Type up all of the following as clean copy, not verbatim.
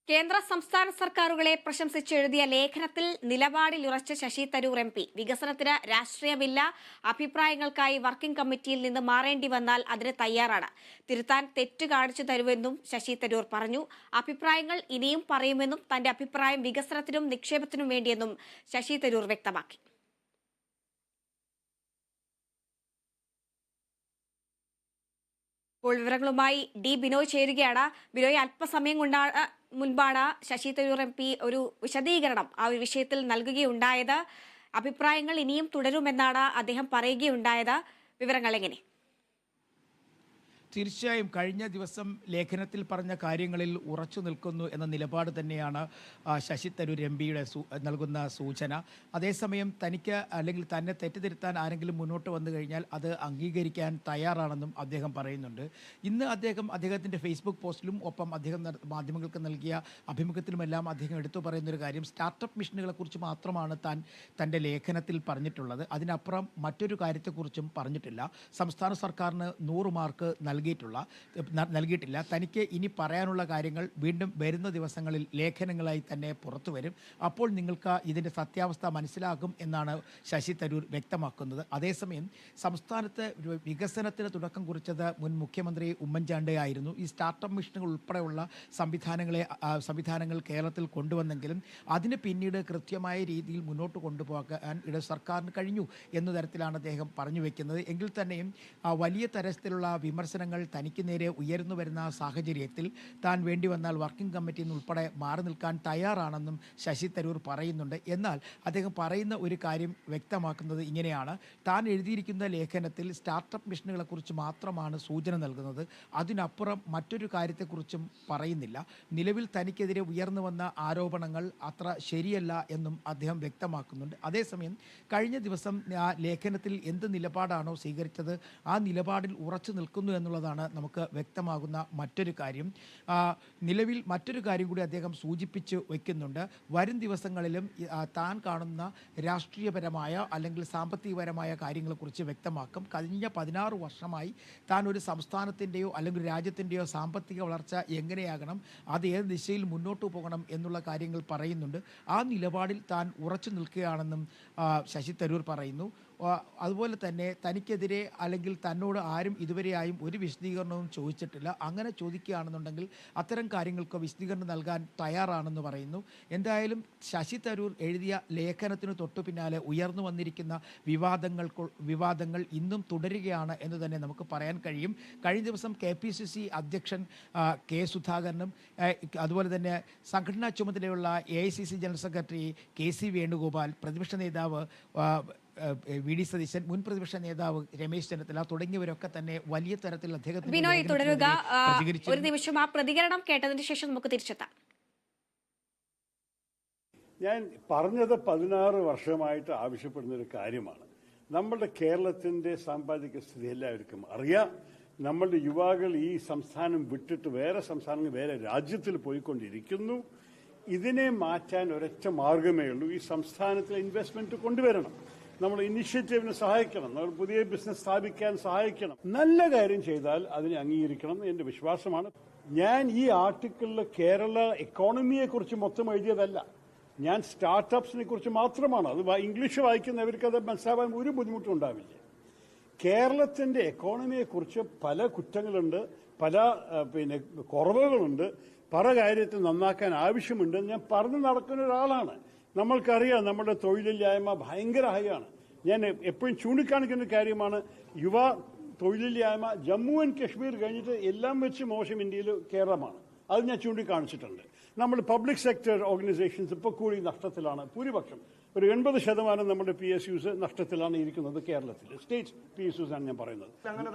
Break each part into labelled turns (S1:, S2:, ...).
S1: കേന്ദ്ര സംസ്ഥാന സർക്കാരുകളെ പ്രശംസിച്ചെഴുതിയ ലേഖനത്തിൽ നിലപാടിലുറച്ച ശശി തരൂർ എം പി വികസനത്തിന് രാഷ്ട്രീയമില്ല, അഭിപ്രായങ്ങൾക്കായി വർക്കിംഗ് കമ്മിറ്റിയിൽ നിന്ന് മാറേണ്ടി വന്നാൽ അതിന് തയ്യാറാണ്. തിരുത്താൻ തെറ്റ് കാണിച്ചു തരുമെന്നും ശശി തരൂർ പറഞ്ഞു. അഭിപ്രായങ്ങൾ ഇനിയും പറയുമെന്നും തന്റെ അഭിപ്രായം വികസനത്തിനും നിക്ഷേപത്തിനും വേണ്ടിയെന്നും ശശി തരൂർ വ്യക്തമാക്കി. ഇപ്പോൾ വിവരങ്ങളുമായി ഡി ബിനോയ് ചേരുകയാണ്. ബിനോയ്, അല്പസമയം മുൻപാണ് ശശി തരൂർ എം പി ഒരു വിശദീകരണം ആ ഒരു വിഷയത്തിൽ നൽകുകയുണ്ടായത്. അഭിപ്രായങ്ങൾ ഇനിയും തുടരുമെന്നാണ് അദ്ദേഹം പറയുകയുണ്ടായത്. വിവരങ്ങൾ എങ്ങനെ?
S2: തീർച്ചയായും കഴിഞ്ഞ ദിവസം ലേഖനത്തിൽ പറഞ്ഞ കാര്യങ്ങളിൽ ഉറച്ചു നിൽക്കുന്നു എന്ന നിലപാട് തന്നെയാണ് ശശി തരൂർ എം പിയുടെ നൽകുന്ന സൂചന. അതേസമയം തനിക്ക് അല്ലെങ്കിൽ തന്നെ തെറ്റിദ്ധരുത്താൻ ആരെങ്കിലും മുന്നോട്ട് വന്നു കഴിഞ്ഞാൽ അത് അംഗീകരിക്കാൻ തയ്യാറാണെന്നും അദ്ദേഹം പറയുന്നുണ്ട്. ഇന്ന് അദ്ദേഹത്തിൻ്റെ ഫേസ്ബുക്ക് പോസ്റ്റിലും ഒപ്പം അദ്ദേഹം മാധ്യമങ്ങൾക്ക് നൽകിയ അഭിമുഖത്തിലുമെല്ലാം അദ്ദേഹം എടുത്തു പറയുന്നൊരു കാര്യം, സ്റ്റാർട്ടപ്പ് മിഷനുകളെക്കുറിച്ച് മാത്രമാണ് തൻ്റെ ലേഖനത്തിൽ പറഞ്ഞിട്ടുള്ളത്. അതിനപ്പുറം മറ്റൊരു കാര്യത്തെക്കുറിച്ചും പറഞ്ഞിട്ടില്ല. സംസ്ഥാന സർക്കാരിന് 100 മാർക്ക് നൽകിയിട്ടില്ല. തനിക്ക് ഇനി പറയാനുള്ള കാര്യങ്ങൾ വീണ്ടും വരുന്ന ദിവസങ്ങളിൽ ലേഖനങ്ങളായി തന്നെ പുറത്തു വരും. അപ്പോൾ നിങ്ങൾക്ക് ഇതിൻ്റെ സത്യാവസ്ഥ മനസ്സിലാകും എന്നാണ് ശശി തരൂർ വ്യക്തമാക്കുന്നത്. അതേസമയം സംസ്ഥാനത്ത് വികസനത്തിന് തുടക്കം കുറിച്ചത് മുൻ മുഖ്യമന്ത്രി ഉമ്മൻചാണ്ടി ആയിരുന്നു. ഈ സ്റ്റാർട്ടപ്പ് മിഷനുകൾ ഉൾപ്പെടെയുള്ള സംവിധാനങ്ങൾ കേരളത്തിൽ കൊണ്ടുവന്നെങ്കിലും അതിന് പിന്നീട് കൃത്യമായ രീതിയിൽ മുന്നോട്ട് കൊണ്ടുപോകാൻ സർക്കാരിന് കഴിഞ്ഞു എന്ന തരത്തിലാണ് അദ്ദേഹം പറഞ്ഞു വയ്ക്കുന്നത്. എങ്കിൽ തന്നെയും വലിയ തരത്തിലുള്ള വിമർശനങ്ങൾ തനിക്ക് നേരെ ഉയർന്നു വരുന്ന സാഹചര്യത്തിൽ താൻ വേണ്ടി വന്നാൽ വർക്കിംഗ് കമ്മിറ്റിയിൽ നിന്ന് ഉൾപ്പെടെ മാറി നിൽക്കാൻ തയ്യാറാണെന്നും ശശി തരൂർ പറയുന്നുണ്ട്. എന്നാൽ അദ്ദേഹം പറയുന്ന ഒരു കാര്യം വ്യക്തമാക്കുന്നത് ഇങ്ങനെയാണ്: താൻ എഴുതിയിരിക്കുന്ന ലേഖനത്തിൽ സ്റ്റാർട്ടപ്പ് മിഷനുകളെക്കുറിച്ച് മാത്രമാണ് സൂചന നൽകുന്നത്. അതിനപ്പുറം മറ്റൊരു കാര്യത്തെക്കുറിച്ചും പറയുന്നില്ല. നിലവിൽ തനിക്കെതിരെ ഉയർന്നു വന്ന ആരോപണങ്ങൾ അത്ര ശരിയല്ല എന്നും അദ്ദേഹം വ്യക്തമാക്കുന്നുണ്ട്. അതേസമയം കഴിഞ്ഞ ദിവസം ആ ലേഖനത്തിൽ എന്ത് നിലപാടാണോ സ്വീകരിച്ചത് ആ നിലപാടിൽ ഉറച്ചു നിൽക്കുന്നു എന്നുള്ളതാണ് നമുക്ക് വ്യക്തമാകുന്ന മറ്റൊരു കാര്യം. നിലവിൽ മറ്റൊരു കാര്യം കൂടി അദ്ദേഹം സൂചിപ്പിച്ച് വയ്ക്കുന്നുണ്ട്. വരും ദിവസങ്ങളിലും താൻ കാണുന്ന രാഷ്ട്രീയപരമായ അല്ലെങ്കിൽ സാമ്പത്തികപരമായ കാര്യങ്ങളെക്കുറിച്ച് വ്യക്തമാക്കും. കഴിഞ്ഞ 16 വർഷമായി താൻ ഒരു സംസ്ഥാനത്തിൻ്റെയോ അല്ലെങ്കിൽ രാജ്യത്തിൻ്റെയോ സാമ്പത്തിക വളർച്ച എങ്ങനെയാകണം, അത് ഏത് ദിശയിൽ മുന്നോട്ട് പോകണം എന്നുള്ള കാര്യങ്ങൾ പറയുന്നുണ്ട്. ആ നിലപാടിൽ താൻ ഉറച്ചു നിൽക്കുകയാണെന്നും ശശി തരൂർ പറയുന്നു. അതുപോലെ തന്നെ തനിക്കെതിരെ അല്ലെങ്കിൽ തന്നോട് ആരും ഇതുവരെയായും ഒരു വിശദീകരണവും ചോദിച്ചിട്ടില്ല. അങ്ങനെ ചോദിക്കുകയാണെന്നുണ്ടെങ്കിൽ അത്തരം കാര്യങ്ങൾക്ക് വിശദീകരണം നൽകാൻ തയ്യാറാണെന്ന് പറയുന്നു. എന്തായാലും ശശി തരൂർ എഴുതിയ ലേഖനത്തിന് തൊട്ടു പിന്നാലെ ഉയർന്നു വന്നിരിക്കുന്ന വിവാദങ്ങൾ ഇന്നും തുടരുകയാണ് എന്ന് തന്നെ നമുക്ക് പറയാൻ കഴിയും. കഴിഞ്ഞ ദിവസം KPCC അധ്യക്ഷൻ കെ സുധാകരനും അതുപോലെ തന്നെ സംഘടനാ ചുമതലയുള്ള AICC general secretary KC Venugopal, പ്രതിപക്ഷ നേതാവ് VD സതീശൻ, മുൻ പ്രതിപക്ഷ നേതാവ് രമേശ് ചെന്നിത്തല തുടങ്ങിയവരൊക്കെ തന്നെ വലിയ തരത്തിൽ
S1: ബിനോയ് തുടരുക. ഒരു നിമിഷം ആ പ്രതികരണം കേട്ടതിന് ശേഷം നമുക്ക് തിരിച്ചെത്താം.
S3: ഞാൻ പറഞ്ഞത് 16 വർഷമായിട്ട് ആവശ്യപ്പെടുന്ന ഒരു കാര്യമാണ്. നമ്മളുടെ കേരളത്തിന്റെ സാമ്പത്തിക സ്ഥിതി എല്ലാവർക്കും അറിയാം. നമ്മളുടെ യുവാക്കൾ ഈ സംസ്ഥാനം വിട്ടിട്ട് വേറെ സംസ്ഥാനങ്ങൾ, വേറെ രാജ്യത്തിൽ പോയിക്കൊണ്ടിരിക്കുന്നു. ഇതിനെ മാറ്റാൻ ഒരൊറ്റ മാർഗമേ ഉള്ളൂ: ഈ സംസ്ഥാനത്തിൽ ഇൻവെസ്റ്റ്മെന്റ് കൊണ്ടുവരണം. നമ്മൾ ഇനിഷ്യേറ്റീവിന് സഹായിക്കണം, നമ്മൾ പുതിയ ബിസിനസ് സ്ഥാപിക്കാൻ സഹായിക്കണം. നല്ല കാര്യം ചെയ്താൽ അതിനെ അംഗീകരിക്കണം എന്റെ വിശ്വാസമാണ്. ഞാൻ ഈ ആർട്ടിക്കിളിൽ കേരള എക്കോണമിയെ കുറിച്ച് മൊത്തം എഴുതിയതല്ല, ഞാൻ സ്റ്റാർട്ടപ്സിനെ കുറിച്ച് മാത്രമാണ്. അത് ഇംഗ്ലീഷ് വായിക്കുന്നവർക്ക് അത് മനസ്സിലാവാൻ ഒരു ബുദ്ധിമുട്ടും ഉണ്ടാവില്ല. കേരളത്തിന്റെ എക്കോണമിയെ കുറിച്ച് പല കുറ്റങ്ങളുണ്ട്, പല കുറവുകളുണ്ട്, പല കാര്യത്തിൽ നന്നാക്കാൻ ആവശ്യമുണ്ട്. ഞാൻ പറഞ്ഞു നടക്കുന്ന ഒരാളാണ്. നമ്മൾക്കറിയാം നമ്മുടെ തൊഴിലില്ലായ്മ ഭയങ്കര ഹൈ ആണ്. ഞാൻ എപ്പോഴും ചൂണ്ടിക്കാണിക്കുന്ന കാര്യമാണ് യുവ തൊഴിലില്ലായ്മ. ജമ്മു ആൻഡ് കശ്മീർ കഴിഞ്ഞിട്ട് എല്ലാം വെച്ച് മോശം ഇന്ത്യയിൽ കേരളമാണ്. അത് ഞാൻ ചൂണ്ടിക്കാണിച്ചിട്ടുണ്ട്. നമ്മൾ പബ്ലിക് സെക്ടർ ഓർഗനൈസേഷൻസ് ഇപ്പോൾ കൂടി നഷ്ടത്തിലാണ്. ഭൂരിപക്ഷം ഒരു 80% നമ്മുടെ PSUs നഷ്ടത്തിലാണ് ഇരിക്കുന്നത് കേരളത്തിൽ. സ്റ്റേറ്റ് PSUs ആണ് ഞാൻ പറയുന്നത്.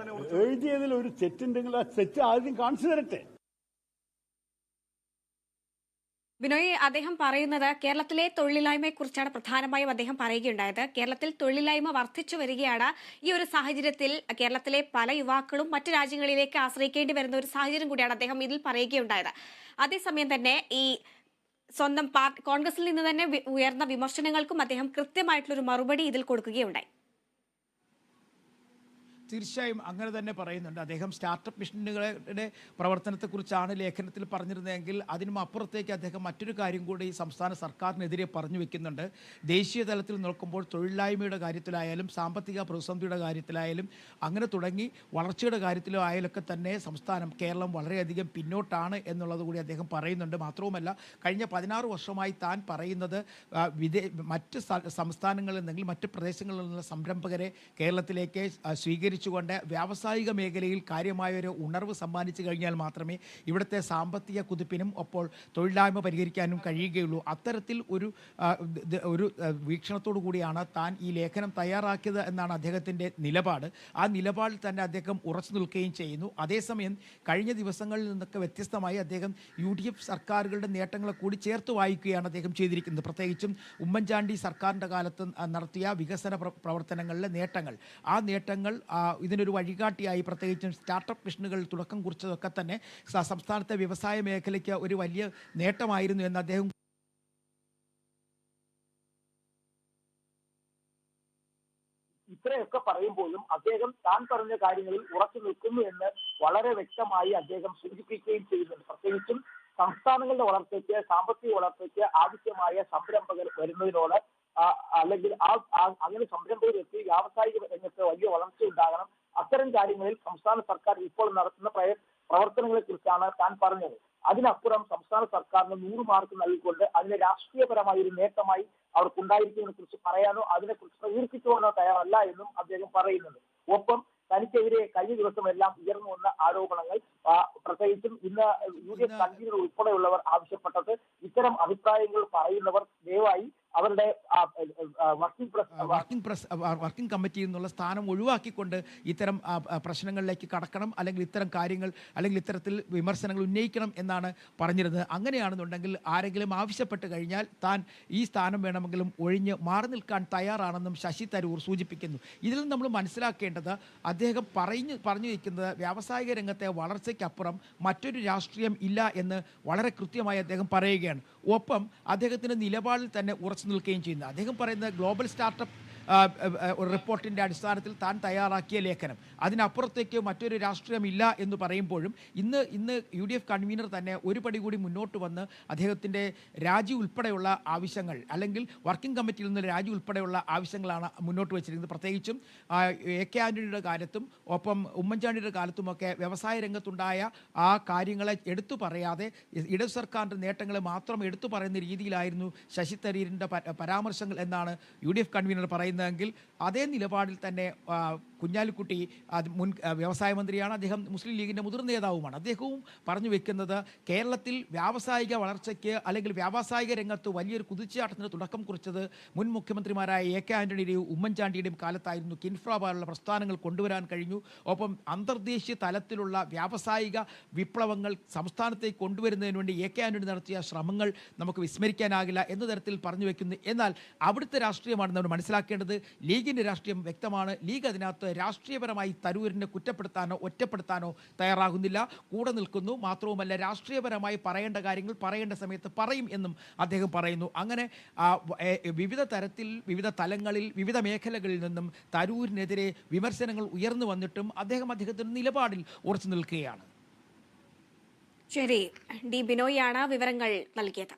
S3: എഴുതിയതിൽ ഒരു തെറ്റുണ്ടെങ്കിൽ ആ തെറ്റ് ആദ്യം കാണിച്ചു തരട്ടെ.
S1: ബിനോയ്, അദ്ദേഹം പറയുന്നത് കേരളത്തിലെ തൊഴിലില്ലായ്മയെക്കുറിച്ചാണ് പ്രധാനമായും അദ്ദേഹം പറയുകയുണ്ടായത്. കേരളത്തിൽ തൊഴിലില്ലായ്മ വർദ്ധിച്ചു വരികയാണ്. ഈ ഒരു സാഹചര്യത്തിൽ കേരളത്തിലെ പല യുവാക്കളും മറ്റു രാജ്യങ്ങളിലേക്ക് ആശ്രയിക്കേണ്ടി വരുന്ന ഒരു സാഹചര്യം കൂടിയാണ് അദ്ദേഹം ഇതിൽ പറയുകയുണ്ടായത്. അതേസമയം തന്നെ ഈ സ്വന്തം കോൺഗ്രസിൽ നിന്ന് തന്നെ ഉയർന്ന വിമർശനങ്ങൾക്കും അദ്ദേഹം കൃത്യമായിട്ടുള്ളൊരു മറുപടി ഇതിൽ കൊടുക്കുകയുണ്ടായി.
S2: തീർച്ചയായും അങ്ങനെ തന്നെ പറയുന്നുണ്ട്. അദ്ദേഹം സ്റ്റാർട്ടപ്പ് മിഷനുകളുടെ പ്രവർത്തനത്തെക്കുറിച്ചാണ് ലേഖനത്തിൽ പറഞ്ഞിരുന്നതെങ്കിൽ അതിനും അപ്പുറത്തേക്ക് അദ്ദേഹം മറ്റൊരു കാര്യം കൂടി സംസ്ഥാന സർക്കാരിനെതിരെ പറഞ്ഞു വെക്കുന്നുണ്ട്. ദേശീയ തലത്തിൽ നോക്കുമ്പോൾ തൊഴിലില്ലായ്മയുടെ കാര്യത്തിലായാലും സാമ്പത്തിക പ്രതിസന്ധിയുടെ കാര്യത്തിലായാലും അങ്ങനെ തുടങ്ങി വളർച്ചയുടെ കാര്യത്തിലോ ആയാലൊക്കെ തന്നെ സംസ്ഥാനം കേരളം വളരെയധികം പിന്നോട്ടാണ് എന്നുള്ളത് കൂടി അദ്ദേഹം പറയുന്നുണ്ട്. മാത്രവുമല്ല കഴിഞ്ഞ 16 വർഷമായി താൻ പറയുന്നത് മറ്റ് സംസ്ഥാനങ്ങളിൽ നിന്നെങ്കിൽ മറ്റ് പ്രദേശങ്ങളിൽ നിന്നുള്ള സംരംഭകരെ കേരളത്തിലേക്ക് സ്വീകരിച്ചുകൊണ്ട് വ്യാവസായിക മേഖലയിൽ കാര്യമായൊരു ഉണർവ് സമ്മാനിച്ചു കഴിഞ്ഞാൽ മാത്രമേ ഇവിടുത്തെ സാമ്പത്തിക കുതിപ്പിനും ഒപ്പോൾ തൊഴിലില്ലായ്മ പരിഹരിക്കാനും കഴിയുകയുള്ളൂ. അത്തരത്തിൽ ഒരു വീക്ഷണത്തോടു കൂടിയാണ് താൻ ഈ ലേഖനം തയ്യാറാക്കിയത് എന്നാണ് അദ്ദേഹത്തിൻ്റെ നിലപാട്. ആ നിലപാടിൽ തന്നെ അദ്ദേഹം ഉറച്ചു നിൽക്കുകയും ചെയ്യുന്നു. അതേസമയം കഴിഞ്ഞ ദിവസങ്ങളിൽ നിന്നൊക്കെ വ്യത്യസ്തമായി അദ്ദേഹം UDF സർക്കാരുകളുടെ നേട്ടങ്ങളെ കൂടി ചേർത്ത് വായിക്കുകയാണ് അദ്ദേഹം ചെയ്തിരിക്കുന്നത്. പ്രത്യേകിച്ചും ഉമ്മൻചാണ്ടി സർക്കാരിൻ്റെ കാലത്ത് നടത്തിയ വികസന പ്രവർത്തനങ്ങളിലെ നേട്ടങ്ങൾ, ആ നേട്ടങ്ങൾ ഇതിനൊരു വഴികാട്ടിയായി പ്രത്യേകിച്ചും സ്റ്റാർട്ടപ്പ് മിഷനുകൾ തുടക്കം കുറിച്ചതൊക്കെ തന്നെ സംസ്ഥാനത്തെ വ്യവസായ മേഖലയ്ക്ക് ഒരു വലിയ നേട്ടമായിരുന്നു എന്ന് അദ്ദേഹം
S4: ഇത്രയൊക്കെ പറയുമ്പോഴും അദ്ദേഹം താൻ പറഞ്ഞ കാര്യങ്ങളിൽ ഉറച്ചു നിൽക്കുന്നു എന്ന് വളരെ വ്യക്തമായി അദ്ദേഹം സൂചിപ്പിക്കുകയും ചെയ്യുന്നുണ്ട്. പ്രത്യേകിച്ചും സംസ്ഥാനങ്ങളുടെ വളർച്ചയ്ക്ക്, സാമ്പത്തിക വളർച്ചയ്ക്ക് ആവശ്യമായ സംരംഭകർ വരുന്നതിനോട് അല്ലെങ്കിൽ അങ്ങനെ സംരംഭകർ എത്തി വ്യാവസായിക രംഗത്ത് വലിയ വളർച്ച ഉണ്ടാകണം. അത്തരം കാര്യങ്ങളിൽ സംസ്ഥാന സർക്കാർ ഇപ്പോൾ നടത്തുന്ന പ്രവർത്തനങ്ങളെ കുറിച്ചാണ് താൻ പറഞ്ഞത്. അതിനപ്പുറം സംസ്ഥാന സർക്കാരിന് 100 മാർക്ക് നൽകിക്കൊണ്ട് അതിനെ രാഷ്ട്രീയപരമായ ഒരു നേട്ടമായി അവർക്കുണ്ടായിരിക്കുന്നതിനെ കുറിച്ച് പറയാനോ അതിനെക്കുറിച്ച് പ്രകീർത്തിക്കുവാനോ തയ്യാറല്ല എന്നും അദ്ദേഹം പറയുന്നുണ്ട്. ഒപ്പം തനിക്കെതിരെ കഴിഞ്ഞ ദിവസമെല്ലാം ഉയർന്നു വന്ന ആരോപണങ്ങൾ, പ്രത്യേകിച്ചും ഇന്ന് UDF കൺവീനർ ഉൾപ്പെടെയുള്ളവർ ആവശ്യപ്പെട്ടത് ഇത്തരം അഭിപ്രായങ്ങൾ പറയുന്നവർ ദയവായി അവരുടെ
S2: വർക്കിംഗ് കമ്മിറ്റിയിൽ നിന്നുള്ള സ്ഥാനം ഒഴിവാക്കിക്കൊണ്ട് ഇത്തരം പ്രശ്നങ്ങളിലേക്ക് കടക്കണം, അല്ലെങ്കിൽ ഇത്തരം കാര്യങ്ങൾ അല്ലെങ്കിൽ ഇത്തരത്തിൽ വിമർശനങ്ങൾ ഉന്നയിക്കണം എന്നാണ് പറഞ്ഞിരുന്നത്. അങ്ങനെയാണെന്നുണ്ടെങ്കിൽ ആരെങ്കിലും ആവശ്യപ്പെട്ട് കഴിഞ്ഞാൽ താൻ ഈ സ്ഥാനം വേണമെങ്കിലും ഒഴിഞ്ഞ് മാറി നിൽക്കാൻ തയ്യാറാണെന്നും ശശി തരൂർ സൂചിപ്പിക്കുന്നു. ഇതിൽ നമ്മൾ മനസ്സിലാക്കേണ്ടത് അദ്ദേഹം പറഞ്ഞു വയ്ക്കുന്നത് വ്യാവസായിക രംഗത്തെ വളർച്ചയ്ക്കപ്പുറം മറ്റൊരു രാഷ്ട്രീയം ഇല്ല എന്ന് വളരെ കൃത്യമായി അദ്ദേഹം പറയുകയാണ്. ഒപ്പം അദ്ദേഹത്തിൻ്റെ നിലപാടിൽ തന്നെ ഉറച്ചു നിൽക്കുകയും ചെയ്യുന്നു. അദ്ദേഹം പറയുന്നത് ഗ്ലോബൽ സ്റ്റാർട്ടപ്പ് റിപ്പോർട്ടിൻ്റെ അടിസ്ഥാനത്തിൽ താൻ തയ്യാറാക്കിയ ലേഖനം, അതിനപ്പുറത്തേക്ക് മറ്റൊരു രാഷ്ട്രീയമില്ല എന്ന് പറയുമ്പോഴും ഇന്ന് UDF കൺവീനർ തന്നെ ഒരു പടി കൂടി മുന്നോട്ട് വന്ന് അദ്ദേഹത്തിൻ്റെ രാജി ഉൾപ്പെടെയുള്ള ആവശ്യങ്ങൾ, അല്ലെങ്കിൽ വർക്കിംഗ് കമ്മിറ്റിയിൽ നിന്ന് രാജി ഉൾപ്പെടെയുള്ള ആവശ്യങ്ങളാണ് മുന്നോട്ട് വെച്ചിരിക്കുന്നത്. പ്രത്യേകിച്ചും AK ആൻ്റണിയുടെ കാലത്തും ഒപ്പം ഉമ്മൻചാണ്ടിയുടെ കാലത്തുമൊക്കെ വ്യവസായ രംഗത്തുണ്ടായ ആ കാര്യങ്ങളെ എടുത്തു പറയാതെ ഇടതു സർക്കാരിൻ്റെ നേട്ടങ്ങളെ മാത്രം എടുത്തു പറയുന്ന രീതിയിലായിരുന്നു ശശി തരൂരിൻ്റെ പരാമർശങ്ങൾ എന്നാണ് UDF കൺവീനർ പറയുന്നത്. എങ്കിൽ അതേ നിലപാടിൽ തന്നെ കുഞ്ഞാലിക്കുട്ടി മുൻ വ്യവസായ മന്ത്രിയാണ്, അദ്ദേഹം മുസ്ലിം ലീഗിൻ്റെ മുതിർന്ന നേതാവുമാണ്. അദ്ദേഹവും പറഞ്ഞു വെക്കുന്നത് കേരളത്തിൽ വ്യാവസായിക വളർച്ചയ്ക്ക് അല്ലെങ്കിൽ വ്യാവസായിക രംഗത്ത് വലിയൊരു കുതിച്ചുചാട്ടത്തിന് തുടക്കം കുറിച്ചത് മുൻ മുഖ്യമന്ത്രിമാരായ AK ആൻ്റണിയുടെയും ഉമ്മൻചാണ്ടിയുടെയും കാലത്തായിരുന്നു. കിൻഫ്ര പോലുള്ള പ്രസ്ഥാനങ്ങൾ കൊണ്ടുവരാൻ കഴിഞ്ഞു. ഒപ്പം അന്തർദേശീയ തലത്തിലുള്ള വ്യാവസായിക വിപ്ലവങ്ങൾ സംസ്ഥാനത്തേക്ക് കൊണ്ടുവരുന്നതിന് വേണ്ടി AK ആൻ്റണി നടത്തിയ ശ്രമങ്ങൾ നമുക്ക് വിസ്മരിക്കാനാകില്ല എന്ന തരത്തിൽ പറഞ്ഞു വെക്കുന്നു. എന്നാൽ അവിടുത്തെ രാഷ്ട്രീയമാണ് നമ്മൾ മനസ്സിലാക്കേണ്ടത്. ലീഗിൻ്റെ രാഷ്ട്രീയം വ്യക്തമാണ്. ലീഗ് അതിനകത്ത് രാഷ്ട്രീയപരമായി തരൂരിനെ കുറ്റപ്പെടുത്താനോ ഒറ്റപ്പെടുത്താനോ തയ്യാറാകുന്നില്ല, കൂടെ നിൽക്കുന്നു. മാത്രവുമല്ല രാഷ്ട്രീയപരമായി പറയേണ്ട കാര്യങ്ങൾ പറയേണ്ട സമയത്ത് പറയും എന്നും അദ്ദേഹം പറയുന്നു. അങ്ങനെ വിവിധ തരത്തിൽ, വിവിധ തലങ്ങളിൽ, വിവിധ മേഖലകളിൽ നിന്നും തരൂരിനെതിരെ വിമർശനങ്ങൾ ഉയർന്നു വന്നിട്ടും അദ്ദേഹത്തിൻ്റെ നിലപാടിൽ ഉറച്ചു നിൽക്കുകയാണ്.
S1: ശരി, D ബിനോയാണ് വിവരങ്ങൾ നൽകിയത്.